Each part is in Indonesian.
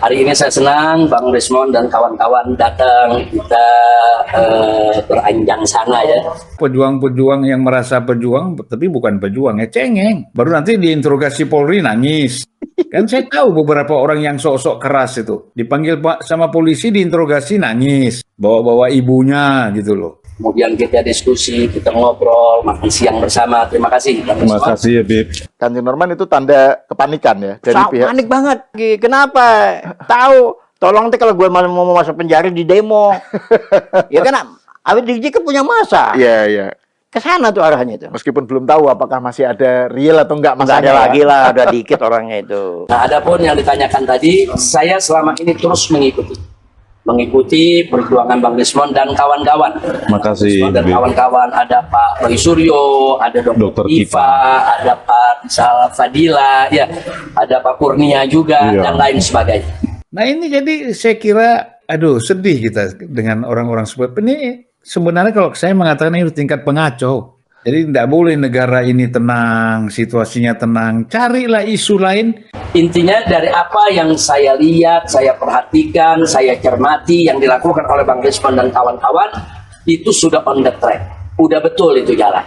Hari ini saya senang Bang Rismond dan kawan-kawan datang, kita beranjang sana ya. Pejuang-pejuang yang merasa pejuang, tapi bukan pejuang ya, cengeng. Baru nanti diinterogasi Polri nangis. Kan saya tahu beberapa orang yang sok-sok keras itu. Dipanggil sama polisi, diinterogasi nangis. Bawa-bawa ibunya gitu loh. Kemudian kita diskusi, kita ngobrol, makan siang bersama. Terima kasih. Terima kasih ya, Bib. Kanjeng Norman itu tanda kepanikan ya dari pihak. Panik banget. Kenapa? Tahu, tolong deh kalau gue mau masuk penjara di demo. Ya kan, Habib Rizik kan punya masa. Iya, iya. Kesana tuh arahnya itu. Meskipun belum tahu apakah masih ada real atau enggak Nggak masanya. ada lagi lah, udah dikit orangnya itu. Nah, adapun yang ditanyakan tadi, saya selama ini terus mengikuti perjuangan Bang Rismond dan kawan-kawan. Makasih, Dan Bib. kawan-kawan, ada Pak Roy Suryo, ada Dr. Dr. Iva, ada Pak Sal Fadila, ya, ada Pak Kurnia juga, Iya. dan lain sebagainya. Nah ini jadi saya kira, aduh sedih kita dengan orang-orang seperti ini. Sebenarnya kalau saya mengatakan ini tingkat pengacau. Jadi tidak boleh negara ini tenang, situasinya tenang. Carilah isu lain. Intinya dari apa yang saya lihat, saya perhatikan, saya cermati yang dilakukan oleh Bang Rismond dan kawan-kawan itu sudah on the track, udah betul itu jalan.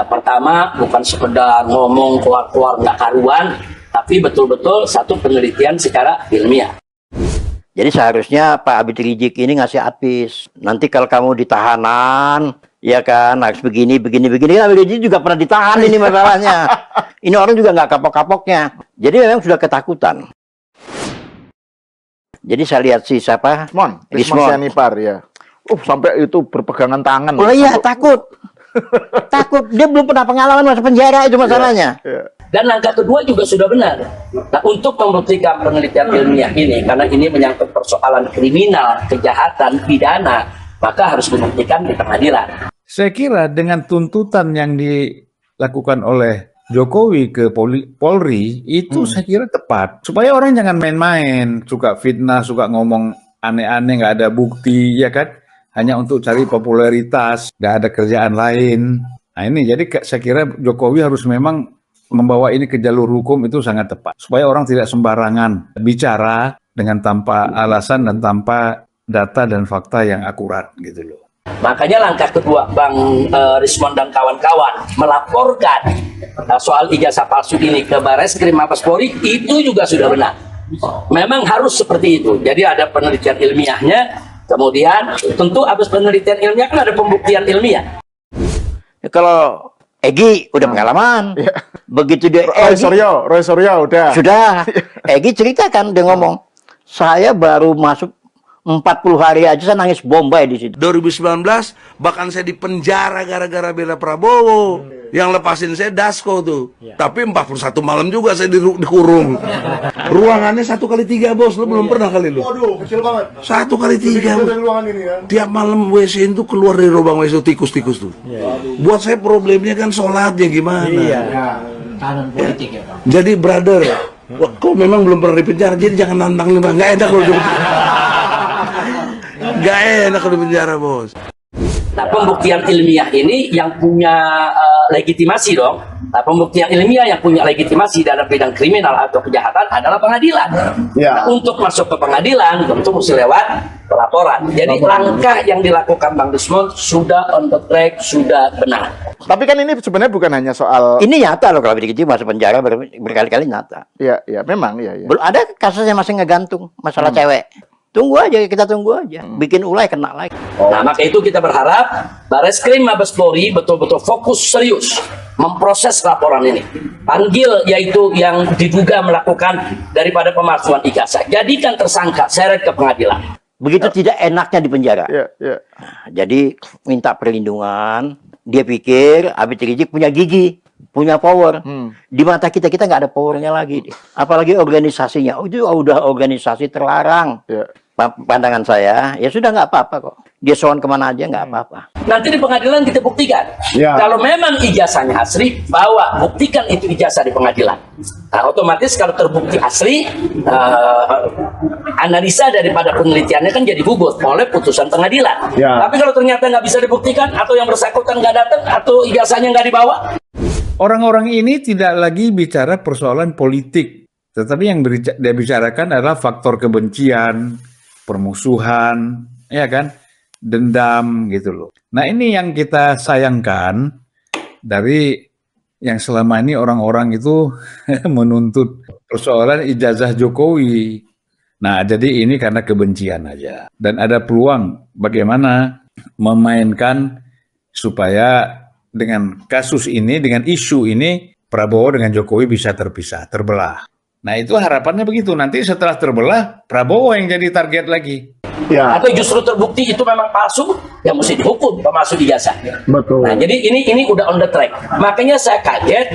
Pertama bukan sekedar ngomong keluar-keluar nggak karuan, tapi betul-betul satu penelitian secara ilmiah. Jadi seharusnya Pak Habib Rizik ini ngasih advice. Nanti kalau kamu ditahanan, ya kan, harus begini. Kan Habib Rizik juga pernah ditahan ini masalahnya. Ini orang juga nggak kapok-kapoknya. Jadi memang sudah ketakutan. Jadi saya lihat si siapa? Rismond Sianipar ya. Sampai itu berpegangan tangan. Oh iya, takut. Takut. Dia belum pernah pengalaman masuk penjara, itu masalahnya. Ya. Dan langkah kedua juga sudah benar. Nah, untuk membuktikan penelitian ilmiah ini, karena ini menyangkut persoalan kriminal, kejahatan, pidana, maka harus dibuktikan di pengadilan. Saya kira dengan tuntutan yang dilakukan oleh Jokowi ke Polri, itu saya kira tepat. Supaya orang jangan main-main, suka fitnah, suka ngomong aneh-aneh, nggak ada bukti, ya kan? Hanya untuk cari popularitas, nggak ada kerjaan lain. Nah ini, jadi saya kira Jokowi harus memang membawa ini ke jalur hukum itu sangat tepat. Supaya orang tidak sembarangan bicara dengan tanpa alasan dan tanpa data dan fakta yang akurat gitu loh. Makanya langkah kedua Bang Rismond dan kawan-kawan melaporkan soal ijazah palsu ini ke Bareskrim Mabes Polri itu juga sudah benar. Memang harus seperti itu. Jadi ada penelitian ilmiahnya, kemudian tentu habis penelitian ilmiah kan ada pembuktian ilmiah. Kalau Egy udah pengalaman. Begitu dia Roy Suryo udah. Sudah. Egy ceritakan, dia ngomong, saya baru masuk 40 hari aja saya nangis Bombay di situ. 2019 bahkan saya dipenjara gara-gara bela Prabowo. Yang lepasin saya Dasko tuh. Tapi 41 malam juga saya dikurung. Ruangannya 1x3 bos, lu belum pernah kali lu. Waduh, kecil banget. 1x3. Ruangan ini ya. Tiap malam WC itu keluar dari lubang WC tikus-tikus tuh. Buat saya problemnya kan sholatnya gimana. Kanan politik ya Bang. Jadi brother, kok memang belum pernah dipenjara, jadi jangan nantang nih Bang. Nggak enak kalau di nggak enak kalau di penjara bos. Nah, pembuktian ilmiah ini yang punya legitimasi dong. Nah, pembuktian ilmiah yang punya legitimasi dalam bidang kriminal atau kejahatan adalah pengadilan. Ya. Nah, untuk masuk ke pengadilan tentu mesti lewat pelaporan. Jadi langkah yang dilakukan Bang Rismond sudah on the track, sudah benar. Tapi kan ini sebenarnya bukan hanya soal. Ini nyata loh, kalau Habib Rizik masuk penjara berkali-kali nyata. Ya, memang ya. Belum ada kasusnya masih ngegantung masalah cewek. Tunggu aja, kita tunggu aja. Bikin ulai kena lagi. Nah, maka itu kita berharap Bareskrim Mabes Polri betul-betul fokus serius memproses laporan ini. Panggil yaitu yang diduga melakukan daripada pemalsuan ijazah. Jadikan tersangka, seret ke pengadilan. Begitu tidak enaknya di penjara. Ya. Nah, jadi minta perlindungan. Dia pikir Habib Rizik punya gigi, punya power. Di mata kita nggak ada powernya lagi. Apalagi organisasinya. Itu udah organisasi terlarang. Ya. Pandangan saya, ya sudah nggak apa-apa kok. Dia sowan kemana aja nggak apa-apa. Nanti di pengadilan kita buktikan. Ya. Kalau memang ijazahnya asli, bawa, buktikan itu ijazah di pengadilan. Nah, otomatis kalau terbukti asli, analisa daripada penelitiannya kan jadi gugur oleh putusan pengadilan. Ya. Tapi kalau ternyata nggak bisa dibuktikan, atau yang bersangkutan nggak datang, atau ijazahnya nggak dibawa. Orang-orang ini tidak lagi bicara persoalan politik. Tetapi yang dia bicarakan adalah faktor kebencian, permusuhan, ya kan, dendam gitu loh. Nah ini yang kita sayangkan dari yang selama ini orang-orang itu menuntut persoalan ijazah Jokowi. Nah jadi ini karena kebencian aja. Dan ada peluang bagaimana memainkan supaya dengan kasus ini, dengan isu ini, Prabowo dengan Jokowi bisa terpisah, terbelah. Nah itu harapannya begitu, nanti setelah terbelah, Prabowo yang jadi target lagi. Ya, Atau justru terbukti itu memang palsu, ya mesti dihukum pemalsu ijazah. betul. Nah, jadi ini udah on the track. Makanya saya kaget,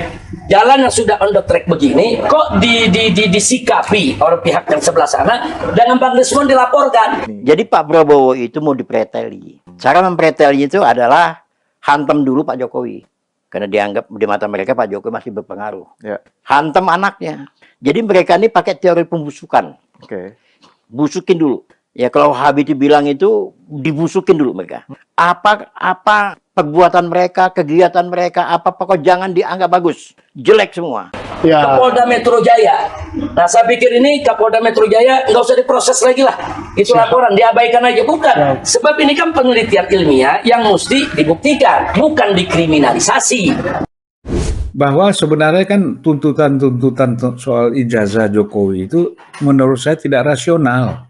jalan yang sudah on the track begini, kok disikapi oleh pihak yang sebelah sana, dengan Bang Desmond dilaporkan. Jadi Pak Prabowo itu mau dipreteli. Cara mempreteli itu adalah hantam dulu Pak Jokowi. Karena dianggap di mata mereka Pak Jokowi masih berpengaruh. Ya, Hantam anaknya. Jadi mereka ini pakai teori pembusukan. oke. Busukin dulu. Ya kalau Habibie bilang itu dibusukin dulu mereka. Apa perbuatan mereka, kegiatan mereka, apa pokok jangan dianggap bagus. Jelek semua. Ya, Kapolda Metro Jaya. Nah, saya pikir ini Kapolda Metro Jaya nggak usah diproses lagi lah. Itu laporan, diabaikan aja. Bukan. Sebab ini kan penelitian ilmiah yang mesti dibuktikan, bukan dikriminalisasi. Bahwa sebenarnya kan tuntutan-tuntutan soal ijazah Jokowi itu menurut saya tidak rasional.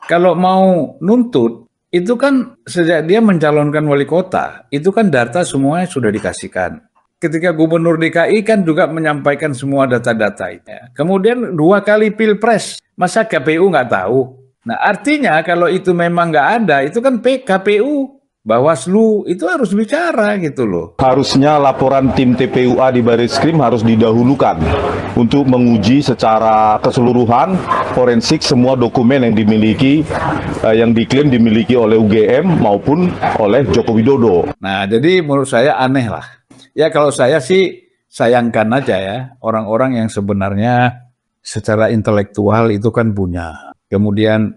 Kalau mau nuntut, itu kan sejak dia mencalonkan wali kota, itu kan data semuanya sudah dikasihkan. Ketika Gubernur DKI kan juga menyampaikan semua data-data itu. Kemudian 2 kali pilpres, masa KPU nggak tahu? Nah artinya kalau itu memang nggak ada, itu kan KPU, Bawaslu itu harus bicara gitu loh. Harusnya laporan tim TPUA di Barreskrim harus didahulukan untuk menguji secara keseluruhan forensik semua dokumen yang dimiliki, yang diklaim dimiliki oleh UGM maupun oleh Joko Widodo. Nah jadi menurut saya aneh lah. Ya kalau saya sih sayangkan aja ya orang-orang yang sebenarnya secara intelektual itu kan punya. Kemudian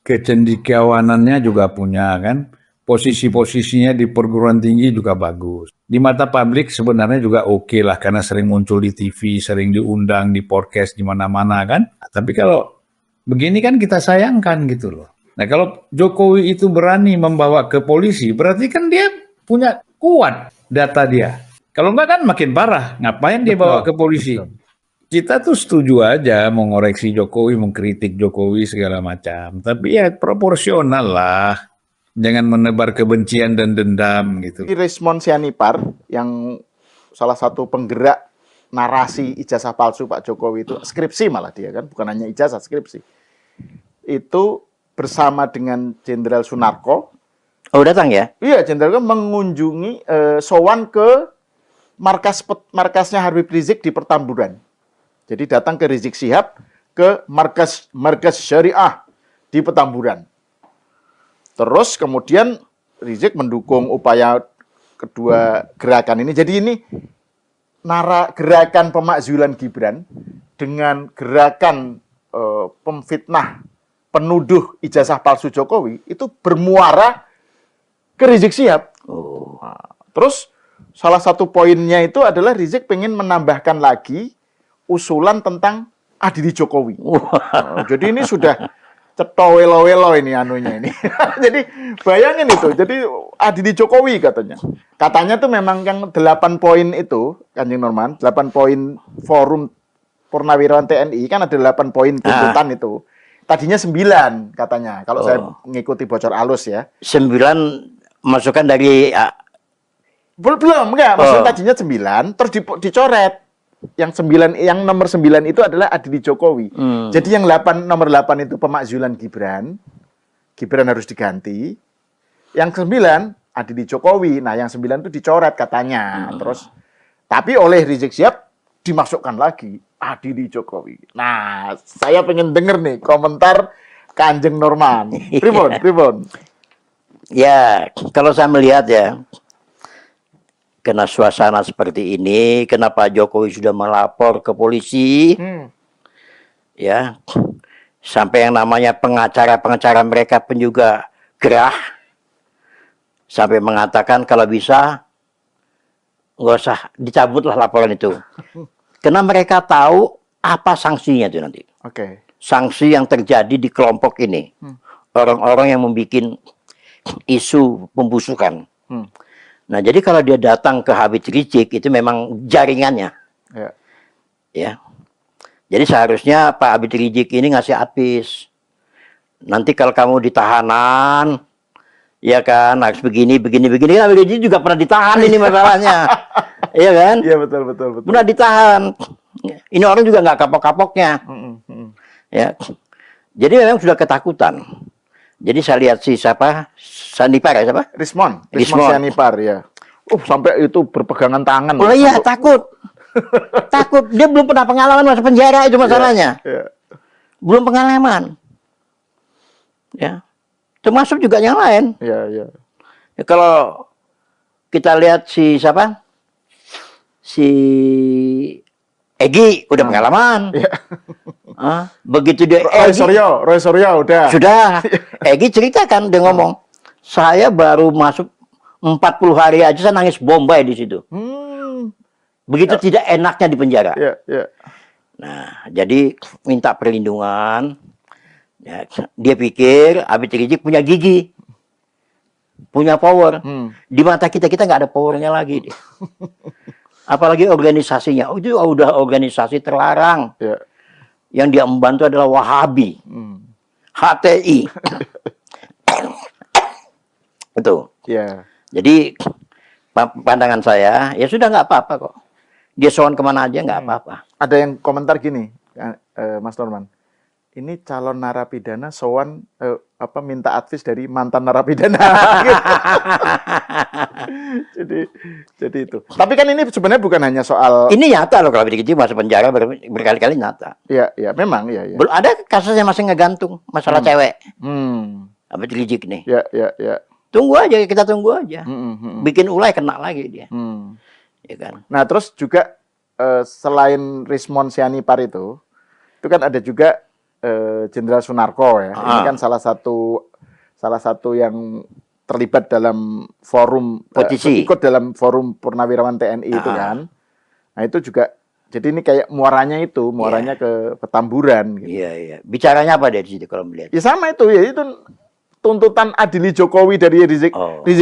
kecendekiawanannya juga punya kan. Posisi-posisinya di perguruan tinggi juga bagus. Di mata publik sebenarnya juga oke lah karena sering muncul di TV, sering diundang di podcast di mana-mana kan. Tapi kalau begini kan kita sayangkan gitu loh. Nah kalau Jokowi itu berani membawa ke polisi, berarti kan dia punya kuat data dia. Kalau enggak kan makin parah. Ngapain dia bawa ke polisi? Kita tuh setuju aja mengoreksi Jokowi, mengkritik Jokowi segala macam. Tapi ya proporsional lah. Jangan menebar kebencian dan dendam gitu. Rismond Sianipar yang salah satu penggerak narasi ijazah palsu Pak Jokowi itu, skripsi malah dia kan, bukan hanya ijazah, skripsi. Itu bersama dengan Jenderal Sunarko. Oh datang ya? Iya, Jenderal mengunjungi sowan ke markasnya Habib Rizik di Petamburan. Jadi datang ke Rizik Syihab ke markas Syariah di Petamburan. Terus kemudian Rizik mendukung upaya kedua gerakan ini. Jadi ini gerakan pemakzulan Gibran dengan gerakan pemfitnah, penuduh ijazah palsu Jokowi itu bermuara ke Rizik Syihab. Nah, terus salah satu poinnya itu adalah Rizik pengen menambahkan lagi usulan tentang adili Jokowi. Jadi ini sudah cetowelo-welo ini anunya ini. Jadi bayangin itu. Jadi adili Jokowi katanya. Katanya tuh memang yang 8 poin itu, Kanjeng Norman, 8 poin forum Purnawirawan TNI kan ada 8 poin tuntutan itu. Tadinya 9 katanya. Kalau saya mengikuti bocor alus ya. 9 masukan dari Belum, enggak. Maksudnya tadinya 9 terus dicoret. Yang nomor 9 itu adalah adili Jokowi. Jadi yang nomor 8 itu pemakzulan Gibran harus diganti. Yang 9 adili Jokowi. Nah, yang 9 itu dicoret katanya. Terus tapi oleh Rizik Syihab dimasukkan lagi adili Jokowi. Nah, saya pengen denger nih komentar Kanjeng Norman. Pripun? Ya, kalau saya melihat ya, kena suasana seperti ini, kenapa Jokowi sudah melapor ke polisi, ya, sampai yang namanya pengacara mereka pun juga gerah, sampai mengatakan kalau bisa nggak usah dicabutlah laporan itu, karena mereka tahu apa sanksinya itu nanti? Oke. Sanksi yang terjadi di kelompok ini, orang-orang yang membuat isu pembusukan. Nah, jadi kalau dia datang ke Habib Rizik itu memang jaringannya, ya. Jadi seharusnya Pak Habib Rizik ini ngasih advice. Nanti kalau kamu di tahanan, ya kan, harus begini. Kan Habib Rizik juga pernah ditahan ini masalahnya, iya kan? Iya betul. Pernah ditahan. Ini orang juga nggak kapok-kapoknya. Ya. Jadi memang sudah ketakutan. Jadi saya lihat si siapa? Sanipar ya siapa? Rismon Rismon. Sianipar ya. Sampai itu berpegangan tangan. Oh iya, takut. Takut. Dia belum pernah pengalaman masuk penjara, itu masalahnya. Belum pengalaman. Ya. Termasuk juga yang lain. Iya. Ya, kalau kita lihat si siapa? Si Egy udah pengalaman. Begitu dia Roy Suryo udah. Sudah. Egy ceritakan, dia ngomong, saya baru masuk 40 hari aja saya nangis bombay di situ. Begitu tidak enaknya di penjara. Iya. Nah, jadi minta perlindungan. Ya, dia pikir Habib Rizik punya gigi, punya power. Di mata kita nggak ada powernya lagi. Apalagi organisasinya, itu udah organisasi terlarang. Yang dia membantu adalah Wahabi, HTI. Betul. Jadi pandangan saya, ya sudah nggak apa-apa kok. Dia sowan kemana aja nggak apa-apa. Ada yang komentar gini, Mas Norman. Ini calon narapidana sowan minta advice dari mantan narapidana. jadi itu. Tapi kan ini sebenarnya bukan hanya soal. Ini nyata loh kalau begitu masuk penjara berkali-kali nyata. Iya, memang ya. Belum ada kasusnya masih ngegantung masalah cewek. Habib Rizik nih. Ya. Tunggu aja, kita tunggu aja. Bikin ulai kena lagi dia. Ya kan. Nah, terus juga selain Rismon Sianipar itu kan ada juga Jenderal Sunarko ya. Ini kan salah satu yang terlibat dalam forum petisi. Ikut dalam forum Purnawirawan TNI itu kan. Nah, itu juga jadi ini kayak muaranya ke Petamburan gitu. Iya. Bicaranya apa dari situ kalau melihat? Ya sama itu tuntutan adili Jokowi dari Rizik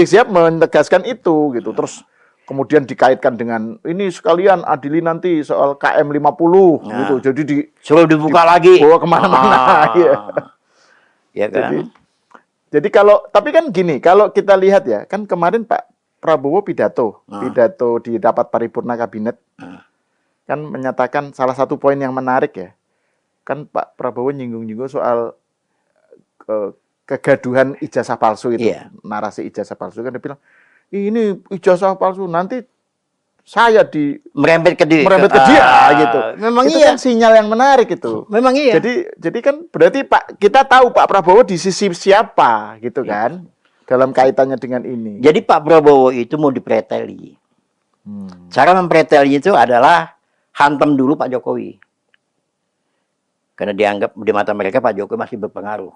Sihab menegaskan itu gitu. Terus kemudian dikaitkan dengan ini sekalian adili nanti soal KM 50 gitu. Jadi suruh dibuka lagi. Bawa kemana-mana. Ya kan. Jadi tapi kan gini, kalau kita lihat ya, kan kemarin Pak Prabowo pidato di rapat paripurna kabinet, kan menyatakan salah satu poin yang menarik ya, kan Pak Prabowo nyinggung-nyinggung soal kegaduhan ijazah palsu itu, narasi ijazah palsu kan dia bilang, ini ijazah palsu nanti saya merembet ke dia gitu. Memang itu kan sinyal yang menarik itu. Memang iya. Jadi kan berarti kita tahu Pak Prabowo di sisi siapa gitu kan dalam kaitannya dengan ini. Jadi Pak Prabowo itu mau dipreteli. Cara mempreteli itu adalah hantam dulu Pak Jokowi. Karena dianggap di mata mereka Pak Jokowi masih berpengaruh.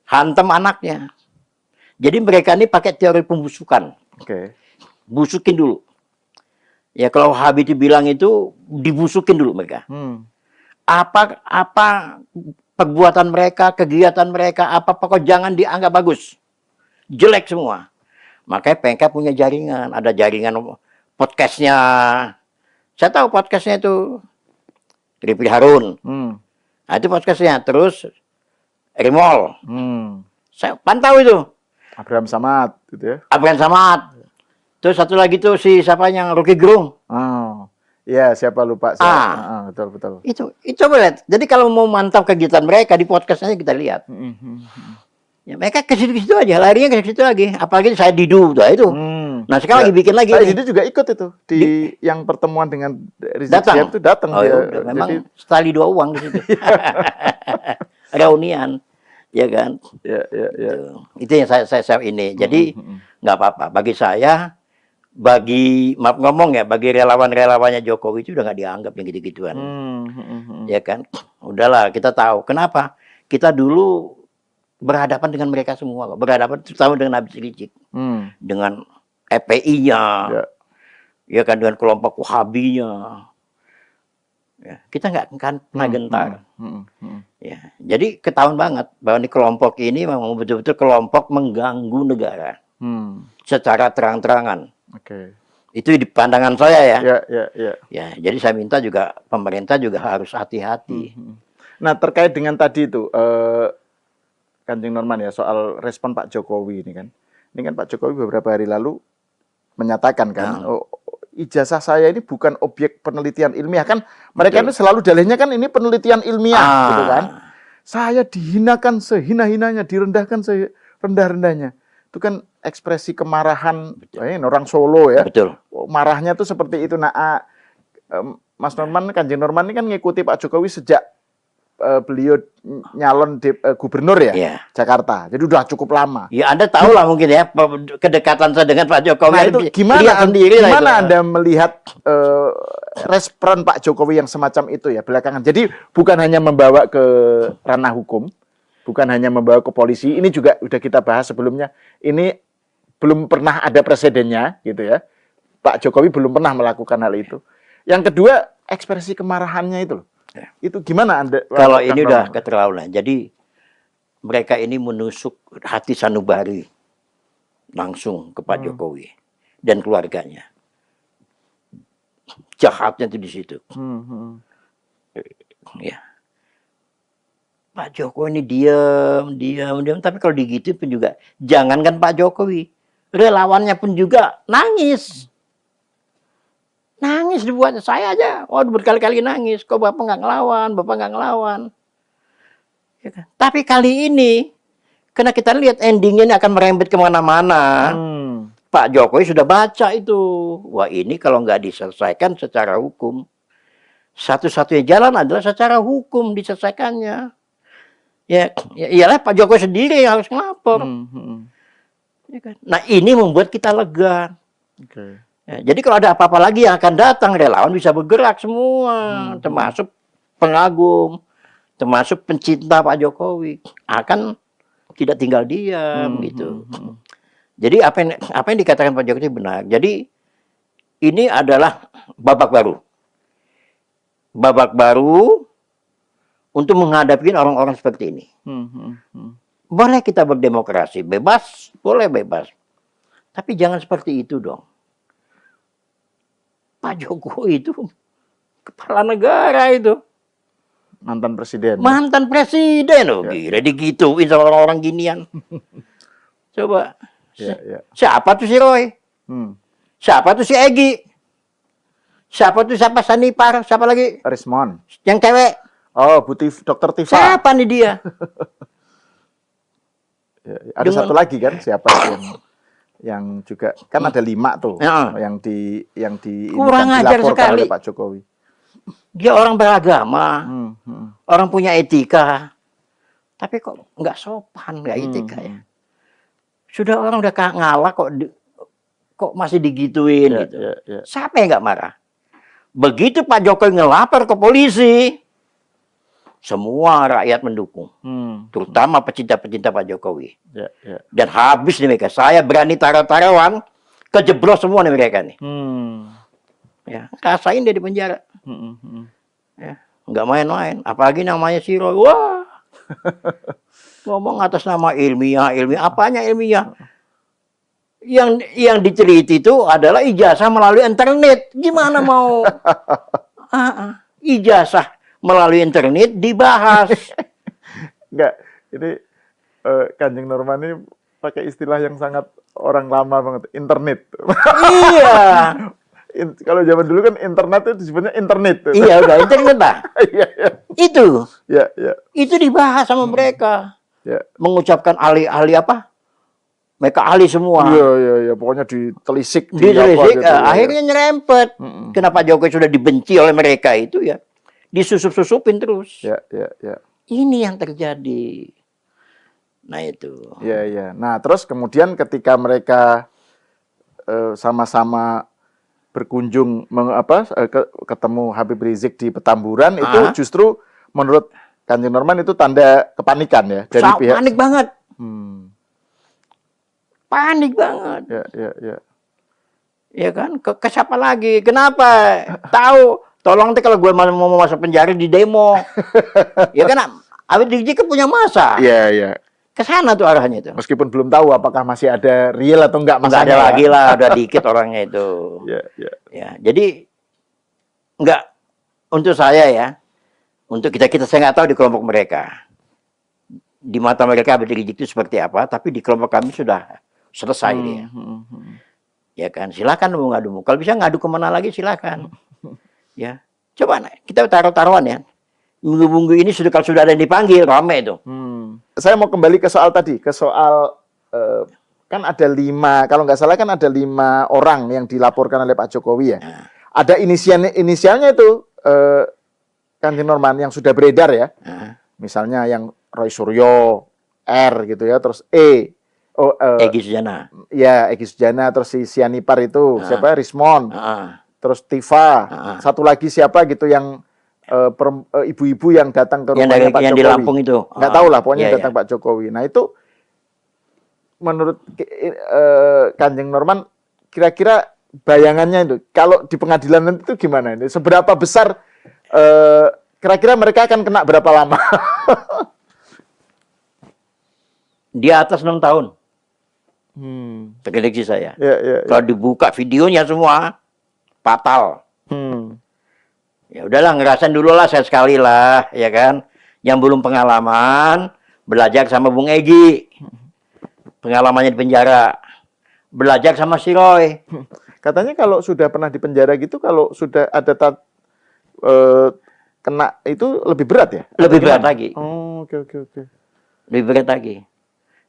Hantam anaknya. Jadi mereka ini pakai teori pembusukan. Busukin dulu. Ya kalau Habib bilang itu dibusukin dulu mereka. Apa perbuatan mereka, kegiatan mereka, apa pokok jangan dianggap bagus. Jelek semua. Makanya PK punya jaringan. Ada jaringan podcastnya. Saya tahu podcastnya itu Rifki Harun. Nah, itu podcastnya. Terus Rimol. Saya pantau itu. Abraham Samad gitu ya. Abraham Samad. Terus satu lagi tuh si siapa yang Rocky Gerung. Iya, siapa lupa. Betul. Itu boleh. Jadi kalau mau mantap kegiatan mereka di podcastnya kita lihat. Ya, mereka ke situ-situ aja, larinya ke situ lagi. Apalagi saya Didu itu. Nah, sekarang lagi bikin lagi. Saya Didu juga ikut itu di yang pertemuan dengan Rizik Sihab itu datang dia. Memang sekali dua uang di situ. Reunian. Ya kan? Ya. Itu yang saya ini. Jadi nggak apa-apa. Bagi saya, maaf ngomong ya, bagi relawan-relawannya Jokowi itu udah nggak dianggap yang gitu-gituan. Ya kan? Udahlah, kita tahu. Kenapa? Kita dulu berhadapan dengan mereka semua. Berhadapan terutama dengan Habib Rizik. Dengan EPI-nya. Ya kan? Dengan kelompok Wahabinya. Ya, kita nggak akan pernah gentar. Hmm. Ya, jadi ketahuan banget bahwa di kelompok ini memang betul-betul kelompok mengganggu negara secara terang-terangan. Oke. Itu di pandangan saya ya. Ya. Ya, jadi saya minta juga pemerintah juga harus hati-hati. Nah, terkait dengan tadi itu, Kanjeng Norman ya, soal respon Pak Jokowi ini kan. Ini kan Pak Jokowi beberapa hari lalu menyatakan kan, ijazah saya ini bukan objek penelitian ilmiah kan. Mereka itu selalu dalihnya kan ini penelitian ilmiah gitu kan. Saya dihinakan sehina-hinanya, direndahkan serendah-rendahnya. Itu kan ekspresi kemarahan orang Solo ya. Betul. Marahnya tuh seperti itu. Nah, Mas Norman, Kanjeng Norman ini kan ngikuti Pak Jokowi sejak beliau nyalon gubernur ya, Jakarta. Jadi udah cukup lama. Ya Anda tahu lah mungkin ya kedekatan saya dengan Pak Jokowi. Nah, itu gimana Anda melihat respon Pak Jokowi yang semacam itu ya belakangan? Jadi bukan hanya membawa ke ranah hukum, bukan hanya membawa ke polisi. Ini juga udah kita bahas sebelumnya. Ini belum pernah ada presidennya gitu ya. Pak Jokowi belum pernah melakukan hal itu. Yang kedua, ekspresi kemarahannya itu loh. Itu gimana Anda? Kalau ini udah keterlaluan. Jadi mereka ini menusuk hati sanubari langsung ke Pak Jokowi dan keluarganya. Jahatnya itu di situ. Ya. Pak Jokowi ini diam. Tapi kalau digitu pun juga, jangankan Pak Jokowi, relawannya pun juga nangis. Nangis dibuat saya aja. Berkali-kali nangis. Kok Bapak nggak ngelawan? Ya kan? Tapi kali ini, karena kita lihat endingnya ini akan merembet kemana-mana. Pak Jokowi sudah baca itu. Wah, ini kalau nggak diselesaikan secara hukum, satu-satunya jalan adalah secara hukum diselesaikannya. Ya iyalah Pak Jokowi sendiri yang harus ngelapor. Ya kan? Nah, ini membuat kita lega. Ya, jadi kalau ada apa-apa lagi yang akan datang, relawan bisa bergerak semua, termasuk pengagum, termasuk pencinta Pak Jokowi, akan tidak tinggal diam gitu. Jadi apa yang dikatakan Pak Jokowi benar. Jadi ini adalah babak baru untuk menghadapi orang-orang seperti ini. Boleh kita berdemokrasi, bebas, boleh bebas, tapi jangan seperti itu dong. Pak Jokowi itu kepala negara itu. Mantan presiden Loh, gila digituin sama orang-orang ginian. Coba. Siapa tuh si Roy? Siapa tuh si Egy? Siapa Sanipar? Siapa lagi? Rismon. Yang cewek. Oh, Dr. Tifa. Siapa nih dia? Ada satu lagi kan, siapa yang juga kan ada 5 tuh yang kurang ajar sekali oleh Pak Jokowi. Dia orang beragama, orang punya etika, tapi kok nggak sopan, nggak etika ya. Sudah orang udah ngalah kok masih digituin gitu. Siapa yang nggak marah? Begitu Pak Jokowi ngelapor ke polisi, semua rakyat mendukung, terutama pecinta-pecinta Pak Jokowi. Dan habis nih mereka. Saya berani taruh-taruhan, kejeblos semua nih mereka nih. Ya, rasain dia di penjara. Ya, nggak main-main. Apalagi namanya si Roy. Wah, ngomong atas nama ilmiah. Apanya ilmiah? Yang diteliti itu adalah ijazah melalui internet. Gimana mau ijazah melalui internet dibahas? Enggak, ini Kanjeng Norman ini pakai istilah yang sangat orang lama banget, internet. Iya. Kalau zaman dulu kan internet itu disebutnya internet. Iya, udah internet lah. Iya. Itu. Ya. Itu dibahas sama mereka. Ya. Mengucapkan ahli apa? Mereka ahli semua. Iya. Pokoknya ditelisik. Ditelisik, gitu, akhirnya nyerempet. Kenapa Jokowi sudah dibenci oleh mereka itu ya? Disusup-susupin terus. Ya. Ini yang terjadi. Nah itu. Iya. Nah terus kemudian ketika mereka sama-sama berkunjung ketemu Habib Rizik di Petamburan, itu justru menurut Kanjeng Norman itu tanda kepanikan ya dari pihak. Panik banget. Panik banget. Ya. Ya kan? Ke siapa lagi? Kenapa? Tolong deh kalau gue mau masuk penjara di demo. Ya kan Habib Rizik kan punya masa. Iya, iya. Ke sana tuh arahnya itu. Meskipun belum tahu apakah masih ada real atau enggak Nggak masanya. ada lagi lah, udah dikit orangnya itu. Iya, iya. Ya, jadi nggak untuk saya ya, untuk kita saya nggak tahu di kelompok mereka. Di mata mereka Habib Rizik itu seperti apa, tapi di kelompok kami sudah selesai dia. Ya kan, silakan mau ngadu. Kalau bisa ngadu kemana lagi silakan. Ya, coba kita taruh-taruhan ya. Minggu-minggu ini kalau sudah ada yang dipanggil, rame itu. Saya mau kembali ke soal tadi, ke soal kan ada 5, kalau nggak salah kan ada 5 orang yang dilaporkan oleh Pak Jokowi ya. Ada inisialnya itu Kanjeng Norman yang sudah beredar ya. Misalnya yang Roy Suryo, R gitu ya, terus Egy Sujana. Ya, Egy Sujana, terus si Sianipar itu siapa? Rismon. Terus Tifa. Satu lagi siapa gitu yang ibu-ibu yang datang ke rumahnya Pak yang Jokowi. di Lampung itu. Nggak tahu lah, pokoknya Iya, datang iya. Pak Jokowi. Nah itu menurut Kanjeng Norman, kira-kira bayangannya itu, kalau di pengadilan nanti itu gimana ini? Seberapa besar kira-kira mereka akan kena berapa lama? Di atas 6 tahun. Prediksi saya. Ya, ya, ya. Kalau dibuka videonya semua, fatal. Ya udahlah, ngerasain dulu lah sekali lah, ya kan. Yang belum pengalaman, belajar sama Bung Egy. Pengalamannya di penjara. Belajar sama si Roy. Katanya kalau sudah pernah di penjara gitu, kalau sudah ada kena itu lebih berat ya? Lebih Atau berat gimana? lagi. Oh, oke, oke, oke. Lebih berat lagi.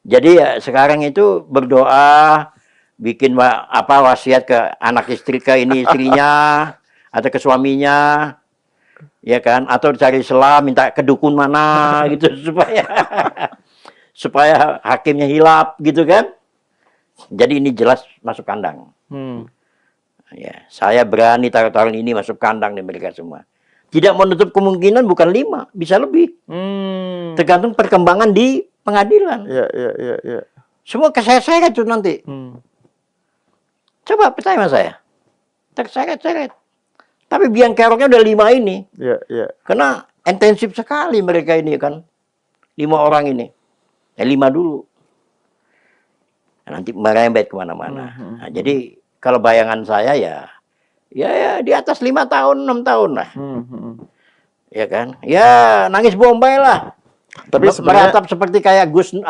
Jadi ya sekarang itu berdoa, bikin wasiat ke anak istri, ke ini istrinya, atau ke suaminya, ya kan? Atau cari selah, minta ke dukun mana gitu supaya hakimnya hilap gitu kan? Jadi ini jelas masuk kandang. Ya, saya berani taruh-taruh ini masuk kandang nih mereka semua. Tidak menutup kemungkinan bukan 5, bisa lebih. Tergantung perkembangan di pengadilan. Iya, iya, iya, iya. Semua keseret-seret tuh nanti. Coba percaya sama saya. Terseret-seret. Tapi biang keroknya udah 5 ini. Iya, iya. Karena intensif sekali mereka ini kan. 5 orang ini. 5 dulu. Nah, nanti merembet kemana-mana. Nah, jadi kalau bayangan saya ya di atas 5 tahun, 6 tahun lah. Ya kan? Ya nangis Bombay lah. Tapi sebenarnya meratap seperti kayak Gus Nur.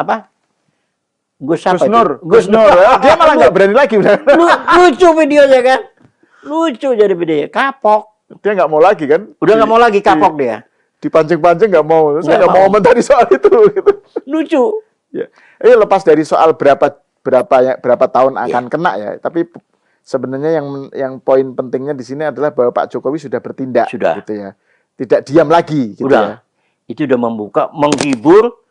Dia malah nggak berani lagi. Lucu videonya kan? Lucu jadi videonya. Kapok. Dia nggak mau lagi kan? Udah nggak mau lagi, kapok dia. Dipancing-pancing nggak mau. Saya nggak Nggak mau mau. komentari soal itu. Gitu. Lucu. Ya. Lepas dari soal berapa tahun akan kena ya. Tapi sebenarnya yang poin pentingnya di sini adalah bahwa Pak Jokowi sudah bertindak. Sudah. Gitu ya. Tidak diam lagi. Gitu ya. Udah. Itu udah menghibur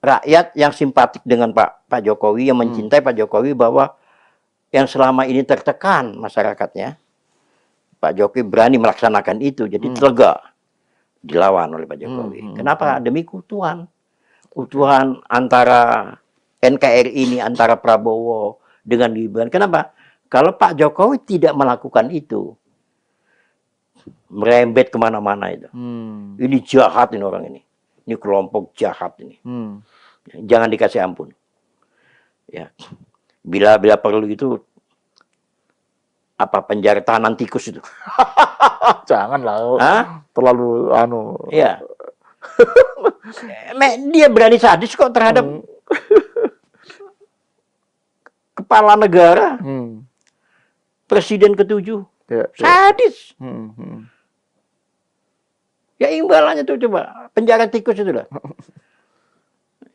rakyat yang simpatik dengan Pak Jokowi, yang mencintai Pak Jokowi, bahwa yang selama ini tertekan masyarakatnya, Pak Jokowi berani melaksanakan itu, jadi lega dilawan oleh Pak Jokowi. Kenapa? Demi keutuhan antara NKRI ini, antara Prabowo dengan Gibran. Kenapa? Kalau Pak Jokowi tidak melakukan itu, merembet kemana-mana itu. Ini jahat ini orang ini. Ini kelompok jahat ini. Jangan dikasih ampun. Ya. Bila perlu itu penjara tahanan tikus itu. Janganlah. Hah? Terlalu Iya. Dia berani sadis kok terhadap kepala negara. Presiden ke-7. Ya, ya. Sadis. Ya imbalannya tuh coba. Penjara tikus itu lah.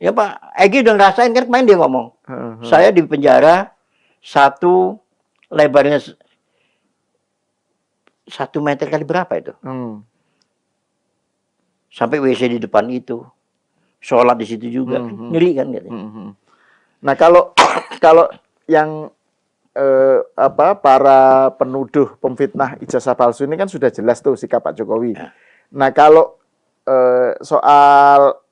Ya Pak, Egy udah ngerasain kan, kemarin dia ngomong. Saya di penjara, lebarnya 1 meter kali berapa itu? Sampai WC di depan itu. Sholat di situ juga. Ngeri kan gitu. Nah, kalau yang para penuduh pemfitnah ijazah palsu ini kan sudah jelas tuh sikap Pak Jokowi. Nah, kalau soal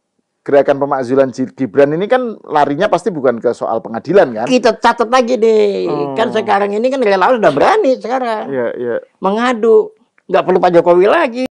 gerakan pemakzulan Gibran ini kan larinya pasti bukan ke soal pengadilan kan? Kita catat lagi deh. Kan sekarang ini kan relawan udah berani sekarang. Iya, iya. Mengadu. nggak perlu Pak Jokowi lagi.